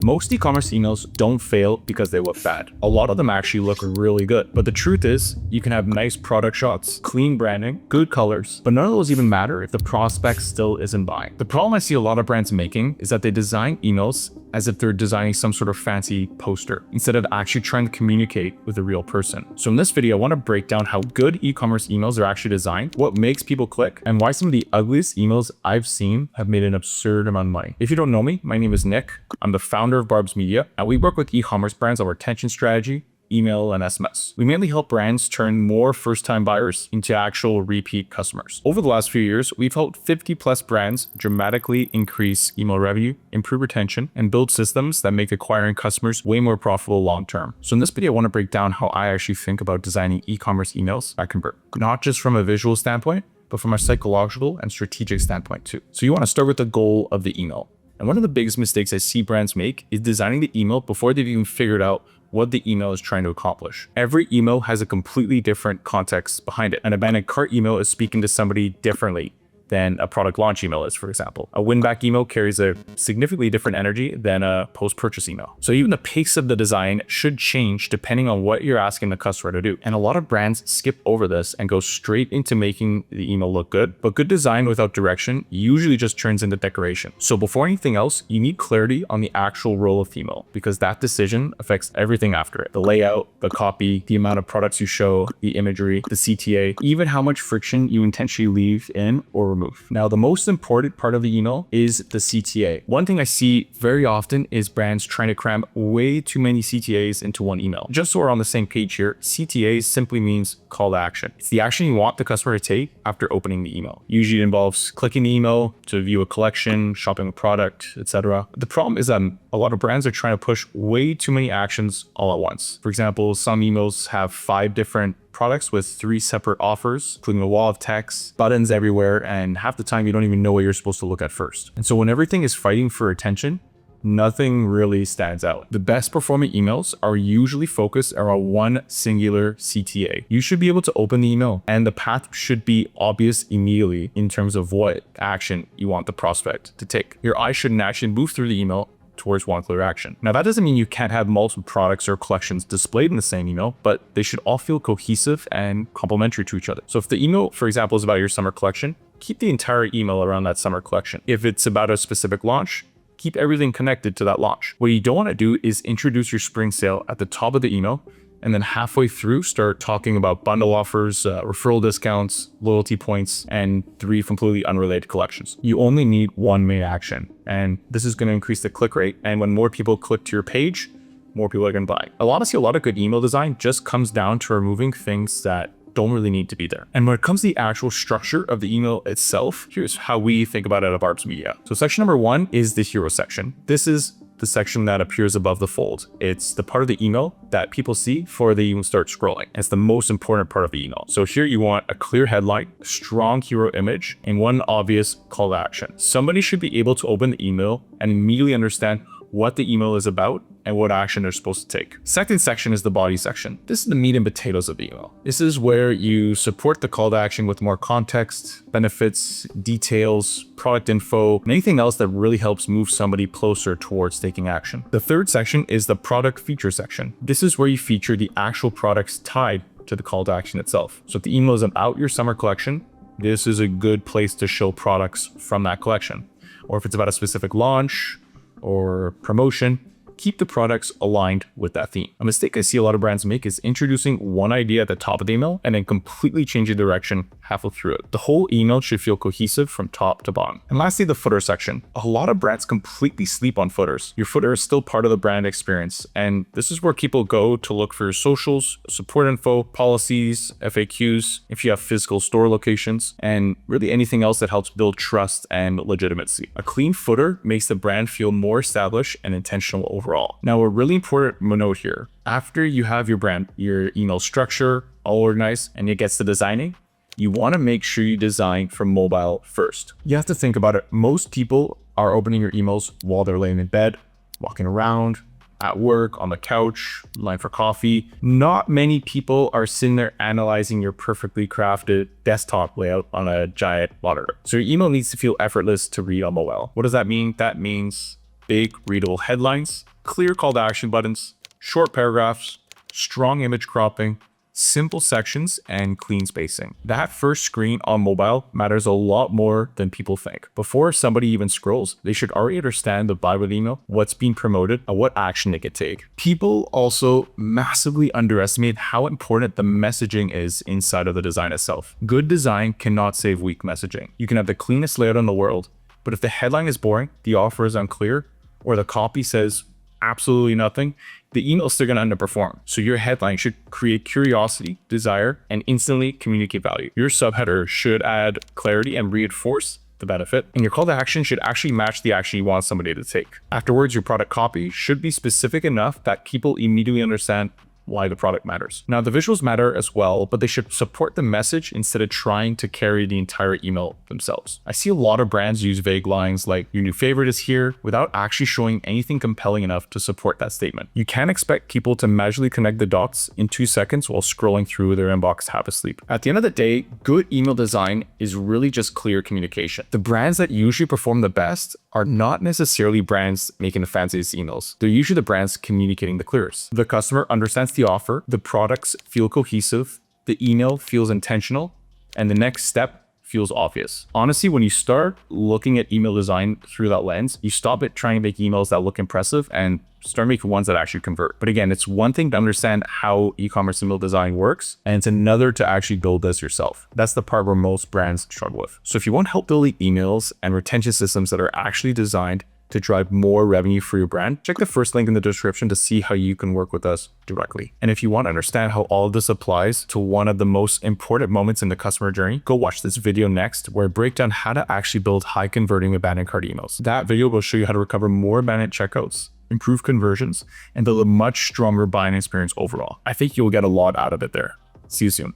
Most e-commerce emails don't fail because they look bad. A lot of them actually look really good. But the truth is, you can have nice product shots, clean branding, good colors, but none of those even matter if the prospect still isn't buying. The problem I see a lot of brands making is that they design emails as if they're designing some sort of fancy poster, instead of actually trying to communicate with a real person. So in this video, I want to break down how good e-commerce emails are actually designed, what makes people click, and why some of the ugliest emails I've seen have made an absurd amount of money. If you don't know me, my name is Nick. I'm the founder of Barb's Media, and we work with e-commerce brands on retention strategy, email, and SMS. We mainly help brands turn more first-time buyers into actual repeat customers. Over the last few years, we've helped 50 plus brands dramatically increase email revenue, improve retention, and build systems that make acquiring customers way more profitable long-term. So in this video, I want to break down how I actually think about designing e-commerce emails that convert, not just from a visual standpoint, but from a psychological and strategic standpoint too. So you want to start with the goal of the email. And one of the biggest mistakes I see brands make is designing the email before they've even figured out what the email is trying to accomplish. Every email has a completely different context behind it. An abandoned cart email is speaking to somebody differently than a product launch email is, for example. A win-back email carries a significantly different energy than a post-purchase email. So even the pace of the design should change depending on what you're asking the customer to do. And a lot of brands skip over this and go straight into making the email look good. But good design without direction usually just turns into decoration. So before anything else, you need clarity on the actual role of the email, because that decision affects everything after it. The layout, the copy, the amount of products you show, the imagery, the CTA, even how much friction you intentionally leave in or remove. Now, the most important part of the email is the CTA. One thing I see very often is brands trying to cram way too many CTAs into one email. Just so we're on the same page here, CTA simply means call to action. It's the action you want the customer to take after opening the email. Usually it involves clicking the email to view a collection, shopping a product, etc. The problem is that a lot of brands are trying to push way too many actions all at once. For example, some emails have 5 different products with 3 separate offers, including a wall of text, buttons everywhere, and half the time you don't even know what you're supposed to look at first. And so when everything is fighting for attention, nothing really stands out. The best performing emails are usually focused around one singular CTA. You should be able to open the email, and the path should be obvious immediately in terms of what action you want the prospect to take. Your eye should naturally move through the email towards one clear action. Now, that doesn't mean you can't have multiple products or collections displayed in the same email, but they should all feel cohesive and complementary to each other. So if the email, for example, is about your summer collection, keep the entire email around that summer collection. If it's about a specific launch, keep everything connected to that launch. What you don't want to do is introduce your spring sale at the top of the email and then halfway through start talking about bundle offers, referral discounts, loyalty points, and 3 completely unrelated collections. You only need one main action, and this is going to increase the click rate. And when more people click to your page, more people are going to buy. Honestly, a lot of good email design just comes down to removing things that don't really need to be there. And when it comes to the actual structure of the email itself, here's how we think about it at Barb's Media. So section number 1 is the hero section. This is the section that appears above the fold. It's the part of the email that people see before they even start scrolling. It's the most important part of the email. So here you want a clear headline, strong hero image, and one obvious call to action. Somebody should be able to open the email and immediately understand what the email is about and what action they're supposed to take. Second section is the body section. This is the meat and potatoes of the email. This is where you support the call to action with more context, benefits, details, product info, and anything else that really helps move somebody closer towards taking action. The third section is the product feature section. This is where you feature the actual products tied to the call to action itself. So if the email is about your summer collection, this is a good place to show products from that collection. Or if it's about a specific launch or promotion, keep the products aligned with that theme. A mistake I see a lot of brands make is introducing one idea at the top of the email and then completely changing direction halfway through it. The whole email should feel cohesive from top to bottom. And lastly, the footer section. A lot of brands completely sleep on footers. Your footer is still part of the brand experience, and this is where people go to look for your socials, support info, policies, FAQs, if you have physical store locations, and really anything else that helps build trust and legitimacy. A clean footer makes the brand feel more established and intentional overall. Now, a really important note here, after you have your brand, your email structure all organized, and it gets to designing, you want to make sure you design for mobile first. You have to think about it. Most people are opening your emails while they're laying in bed, walking around, at work, on the couch, line for coffee. Not many people are sitting there analyzing your perfectly crafted desktop layout on a giant monitor. So your email needs to feel effortless to read on mobile. What does that mean? That means big readable headlines, clear call to action buttons, short paragraphs, strong image cropping, simple sections, and clean spacing. That first screen on mobile matters a lot more than people think. Before somebody even scrolls, they should already understand the vibe of the email, what's being promoted, and what action they could take. People also massively underestimate how important the messaging is inside of the design itself. Good design cannot save weak messaging. You can have the cleanest layout in the world, but if the headline is boring, the offer is unclear, or the copy says absolutely nothing, the email is still going to underperform. So your headline should create curiosity, desire, and instantly communicate value. Your subheader should add clarity and reinforce the benefit, and your call to action should actually match the action you want somebody to take. Afterwards, your product copy should be specific enough that people immediately understand why the product matters. Now, the visuals matter as well, but they should support the message instead of trying to carry the entire email themselves. I see a lot of brands use vague lines like "your new favorite is here" without actually showing anything compelling enough to support that statement. You can't expect people to magically connect the dots in 2 seconds while scrolling through their inbox half asleep. At the end of the day, good email design is really just clear communication. The brands that usually perform the best are not necessarily brands making the fanciest emails. They're usually the brands communicating the clearest. The customer understands the offer, the products feel cohesive, the email feels intentional, and the next step feels obvious. Honestly, when you start looking at email design through that lens, you stop it trying to make emails that look impressive and start making ones that actually convert. But again, it's one thing to understand how e-commerce email design works, and it's another to actually build this yourself. That's the part where most brands struggle with. So if you want help building emails and retention systems that are actually designed to drive more revenue for your brand, check the first link in the description to see how you can work with us directly. And if you want to understand how all of this applies to one of the most important moments in the customer journey, go watch this video next, where I break down how to actually build high converting abandoned cart emails. That video will show you how to recover more abandoned checkouts, improve conversions, and build a much stronger buying experience overall. I think you'll get a lot out of it there. See you soon.